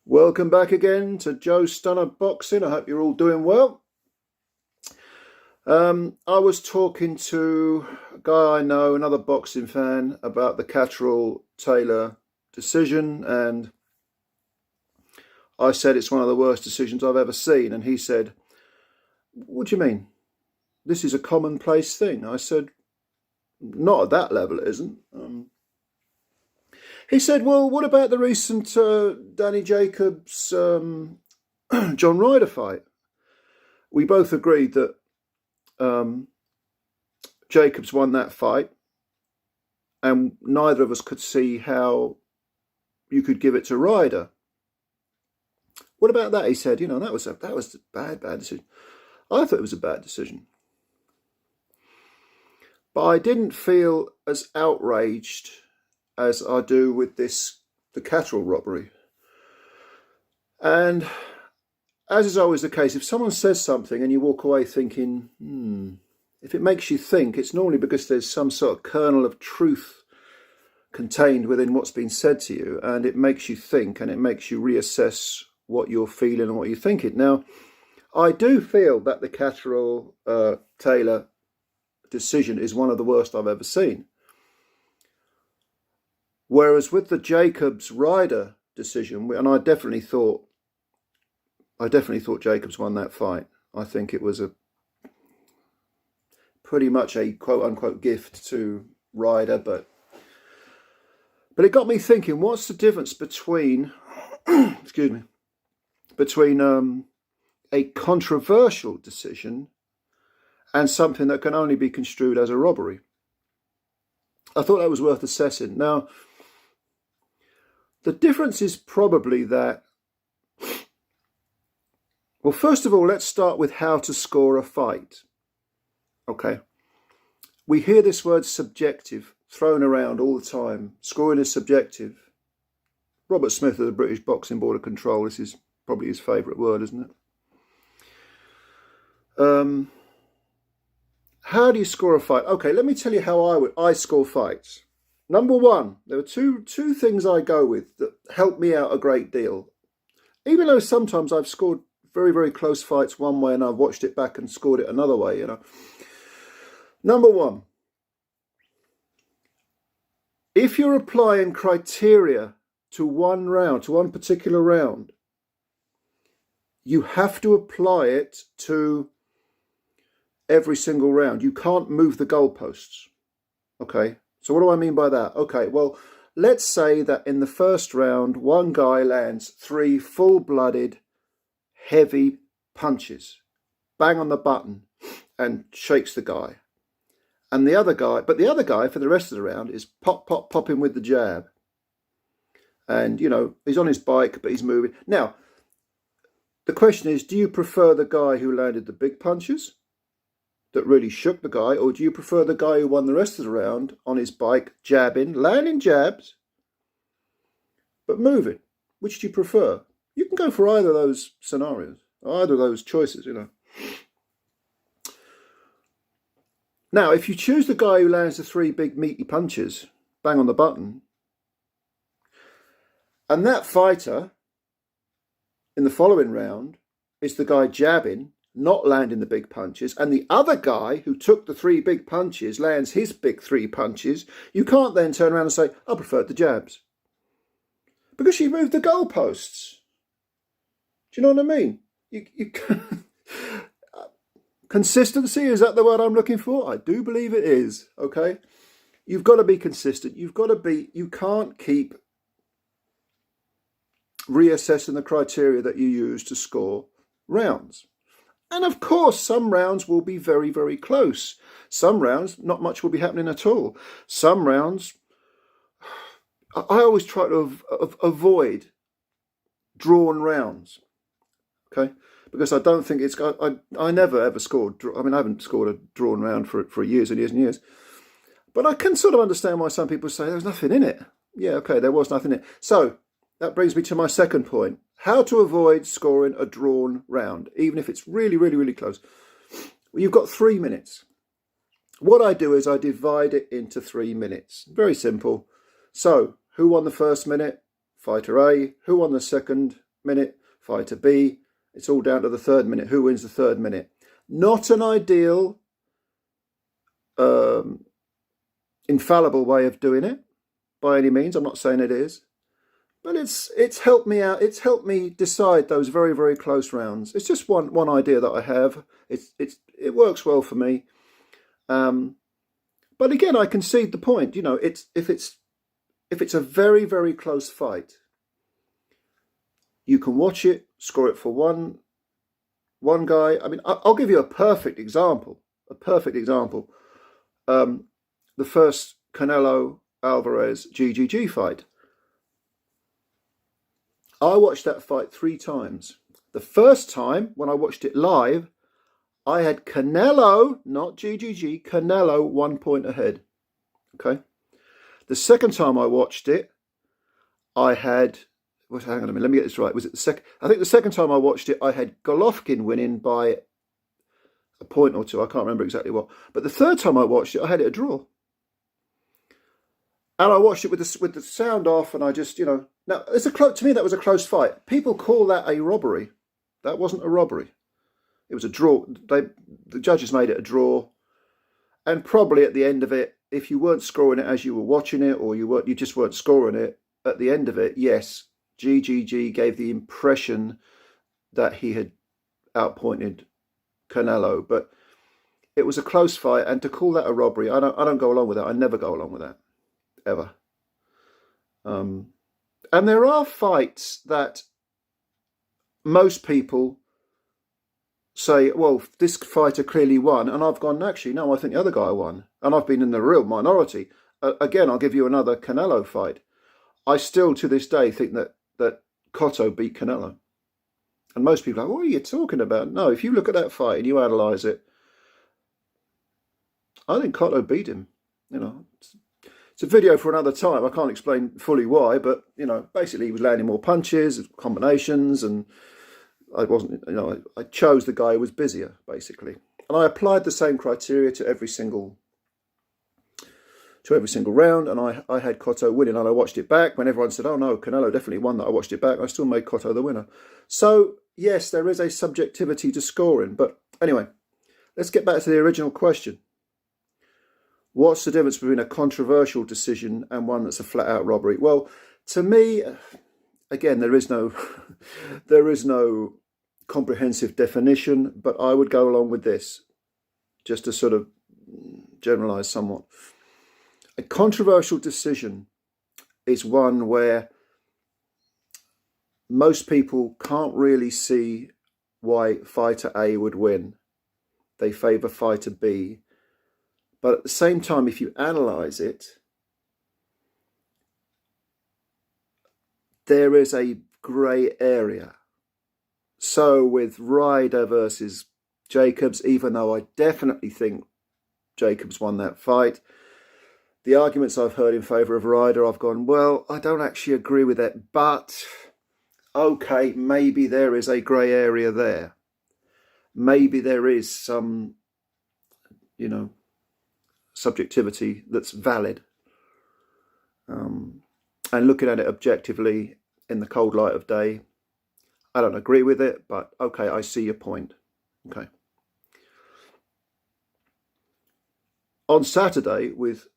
Welcome back again to Joe Stunner Boxing. I hope you're all doing well. I was talking to a guy I know, another boxing fan, about the Catterall-Taylor decision, and I said it's one of the worst decisions I've ever seen, and he said, "What do you mean? This is a commonplace thing." I said, "Not at that level, it isn't." He said, "Well, what about the recent Danny Jacobs John Ryder fight?" We both agreed that Jacobs won that fight, and neither of us could see how you could give it to Ryder. "What about that?" He said. That was a bad decision. I thought it was a bad decision, but I didn't feel as outraged as I do with the Catterall robbery. And as is always the case, if someone says something and you walk away thinking, if it makes you think, it's normally because there's some sort of kernel of truth contained within what's been said to you, and it makes you think and it makes you reassess what you're feeling and what you're thinking. Now, I do feel that the Catterall-Taylor decision is one of the worst I've ever seen. Whereas with the Jacobs-Ryder decision, and I definitely thought Jacobs won that fight. I think it was pretty much a quote-unquote gift to Ryder, but it got me thinking, what's the difference between between a controversial decision and something that can only be construed as a robbery? I thought that was worth assessing. Now, the difference is probably that, well, first of all, let's start with how to score a fight. Okay. We hear this word subjective thrown around all the time. Scoring is subjective. Robert Smith of the British Boxing Board of Control, this is probably his favourite word, isn't it? How do you score a fight? Okay, let me tell you how I score fights. Number one, there are two things I go with that help me out a great deal. Even though sometimes I've scored very, very close fights one way and I've watched it back and scored it another way, Number one, if you're applying criteria to one round, to one particular round, you have to apply it to every single round. You can't move the goalposts. Okay, so what do I mean by that? Okay, well, let's say that in the first round, one guy lands 3 full-blooded, heavy punches, bang on the button, and shakes the guy. And the other guy for the rest of the round is popping with the jab. And, he's on his bike, but he's moving. Now, the question is, do you prefer the guy who landed the big punches that really shook the guy, or do you prefer the guy who won the rest of the round on his bike, jabbing, landing jabs, but moving? Which do you prefer? You can go for either of those scenarios, either of those choices, Now, if you choose the guy who lands the 3 big meaty punches, bang on the button, and that fighter in the following round is the guy jabbing, not landing the big punches, and the other guy who took the 3 big punches lands his big 3 punches, you can't then turn around and say, I preferred the jabs. Because you moved the goalposts. Do you know what I mean? You Consistency, is that the word I'm looking for? I do believe it is, okay? You've got to be consistent. You can't keep reassessing the criteria that you use to score rounds. And of course, some rounds will be very, very close. Some rounds, not much will be happening at all. Some rounds, I always try to avoid drawn rounds, okay? Because I don't think I never ever scored. I mean, I haven't scored a drawn round for years and years and years. But I can sort of understand why some people say there's nothing in it. Yeah, okay, there was nothing in it. So that brings me to my second point. How to avoid scoring a drawn round, even if it's really, really, really close. Well, you've got 3 minutes. What I do is I divide it into 3 minutes. Very simple. So, who won the first minute? Fighter A. Who won the second? minute, fighter B, it's all down to the third minute. Who wins the third minute? Not an ideal, infallible way of doing it by any means. I'm not saying it is, but it's helped me out. It's helped me decide those very, very close rounds. It's just one idea that I have. It works well for me. But again, I concede the point. You know, if it's a very, very close fight, you can watch it, score it for one guy. I mean, I'll give you a perfect example. The first Canelo Alvarez GGG fight. I watched that fight 3 times. The first time, when I watched it live, I had Canelo, not GGG, Canelo 1 point ahead. Okay. The second time I watched it, I had, hang on a minute, let me get this right. Was it the second? I think the second time I watched it, I had Golovkin winning by a point or 2. I can't remember exactly what. But the third time I watched it, I had it a draw. And I watched it with the sound off, and I just, you know, now to me that was a close fight. People call that a robbery. That wasn't a robbery. It was a draw. The judges made it a draw, and probably at the end of it, if you weren't scoring it as you were watching it, or you just weren't scoring it at the end of it, yes, GGG gave the impression that he had outpointed Canelo, but it was a close fight, and to call that a robbery, I don't go along with that. I never go along with that, ever. And there are fights that most people say, well, this fighter clearly won, and I've gone, actually, no, I think the other guy won, and I've been in the real minority. Again, I'll give you another Canelo fight. I still, to this day, think that Cotto beat Canelo. And most people are like, what are you talking about? No, if you look at that fight and you analyse it, I think Cotto beat him. You know, it's a video for another time. I can't explain fully why, but, you know, basically he was landing more punches, combinations, and I wasn't, you know, I chose the guy who was busier, basically. And I applied the same criteria to every single round, and I had Cotto winning, and I watched it back. When everyone said, oh no, Canelo definitely won that, I watched it back, I still made Cotto the winner. So, yes, there is a subjectivity to scoring. But anyway, let's get back to the original question. What's the difference between a controversial decision and one that's a flat-out robbery? Well, to me, again, there is no comprehensive definition, but I would go along with this, just to sort of generalize somewhat. A controversial decision is one where most people can't really see why fighter A would win. They favour fighter B. But at the same time, if you analyse it, there is a grey area. So with Ryder versus Jacobs, even though I definitely think Jacobs won that fight, the arguments I've heard in favour of Ryder, I've gone, well, I don't actually agree with it, but okay, maybe there is a grey area there. Maybe there is some, you know, subjectivity that's valid. And looking at it objectively in the cold light of day, I don't agree with it, but okay, I see your point. Okay. On Saturday with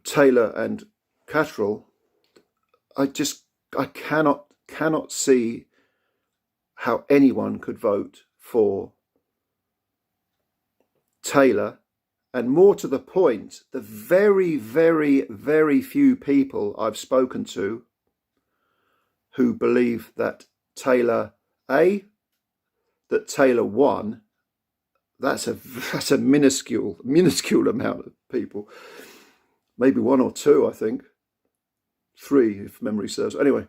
Taylor and Catterall, I cannot see how anyone could vote for Taylor. And more to the point, the very, very, very few people I've spoken to who believe that Taylor won, that's a minuscule amount of people. Maybe 1 or 2, I think. 3, if memory serves. Anyway,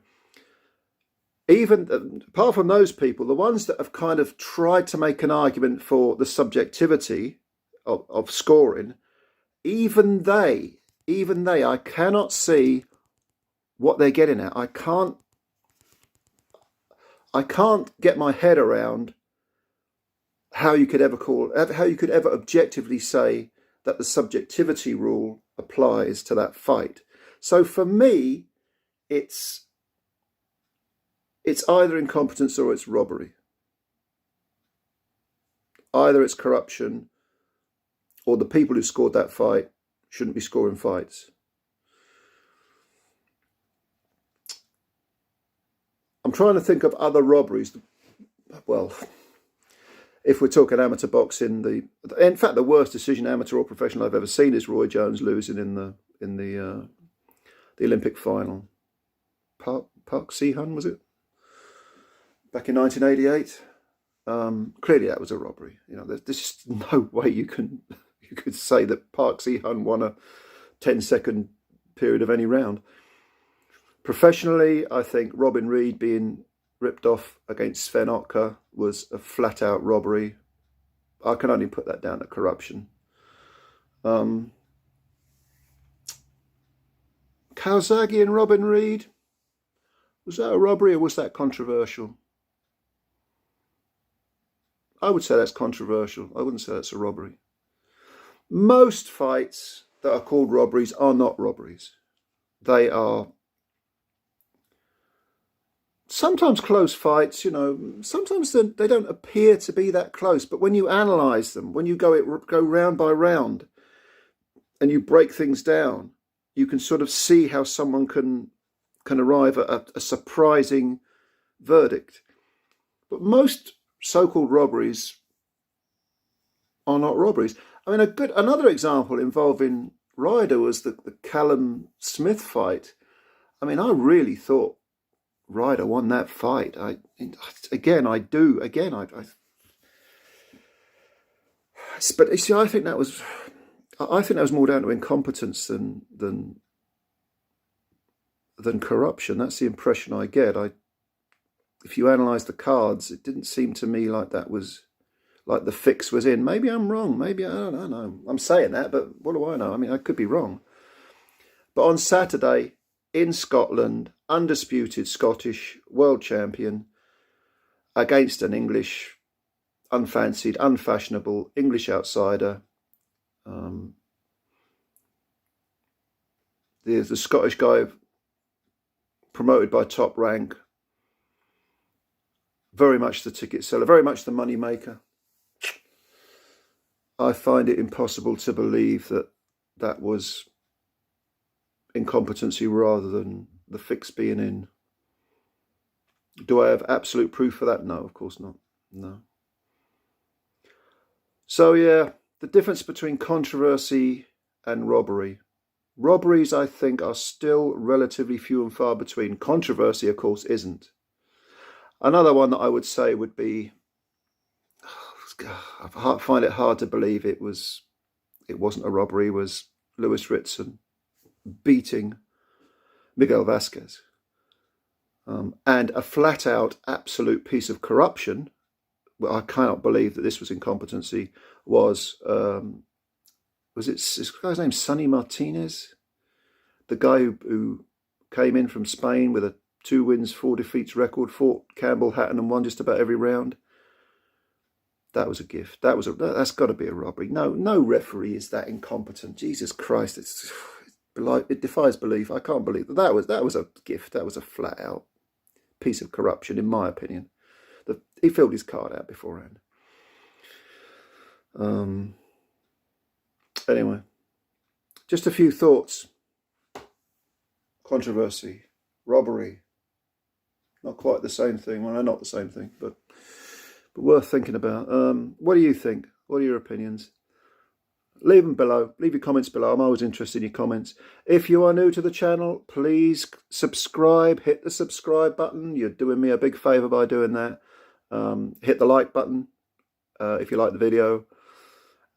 even apart from those people, the ones that have kind of tried to make an argument for the subjectivity of scoring, even they, I cannot see what they're getting at. I can't get my head around how you could ever objectively say that the subjectivity rule applies to that fight. So for me, it's it's either incompetence or it's robbery. Either it's corruption, or the people who scored that fight shouldn't be scoring fights. I'm trying to think of other robberies. Well, if we're talking amateur boxing, in fact, the worst decision, amateur or professional, I've ever seen is Roy Jones losing in the Olympic final. Park Si-hun, was it? Back in 1988. Clearly, that was a robbery. You know, there's just no way you could say that Park Si-hun won a 10-second period of any round. Professionally, I think Robin Reed being ripped off against Sven Otka was a flat-out robbery. I can only put that down to corruption. Kawasaki and Robin Reed, was that a robbery or was that controversial? I would say that's controversial. I wouldn't say that's a robbery. Most fights that are called robberies are not robberies. They are sometimes close fights, you know, sometimes they don't appear to be that close, but when you analyse them, when you go round by round and you break things down, you can sort of see how someone can arrive at a surprising verdict. But most so-called robberies are not robberies. I mean, another example involving Ryder was the Callum Smith fight. I mean, I really thought Ryder won that fight. But you see, I think that was more down to incompetence than corruption. That's the impression I get. If you analyse the cards, it didn't seem to me like that was like the fix was in. Maybe I'm wrong. Maybe I don't know. I'm saying that, but what do I know? I mean, I could be wrong. But on Saturday in Scotland, undisputed Scottish world champion against an English, unfancied, unfashionable English outsider. The Scottish guy promoted by Top Rank, very much the ticket seller, very much the money maker. I find it impossible to believe that was incompetency rather than the fix being in. Do I have absolute proof for that? No, of course not. No. So yeah, the difference between controversy and robbery. Robberies, I think, are still relatively few and far between. Controversy, of course, isn't. Another one that I would say would be, I find it hard to believe it wasn't a robbery, was Lewis Ritson beating Miguel Vasquez. And a flat-out absolute piece of corruption, well, I cannot believe that this was incompetency, was this guy's name, Sonny Martinez? The guy who came in from Spain with a 2 wins, 4 defeats record, fought Campbell, Hatton and won just about every round. That was a gift. That's got to be a robbery. No referee is that incompetent. Jesus Christ, it defies belief. I can't believe that was a gift. That was a flat out piece of corruption, in my opinion. He filled his card out beforehand. Anyway, just a few thoughts. Controversy, robbery, not quite the same thing. Well, not the same thing, but worth thinking about. What do you think? What are your opinions? Leave them below. Leave your comments below. I'm always interested in your comments. If you are new to the channel, please subscribe. Hit the subscribe button. You're doing me a big favour by doing that. Hit the like button if you like the video.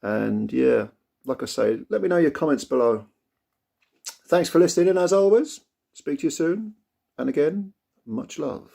And yeah, like I say, let me know your comments below. Thanks for listening, and as always, speak to you soon. And again, much love.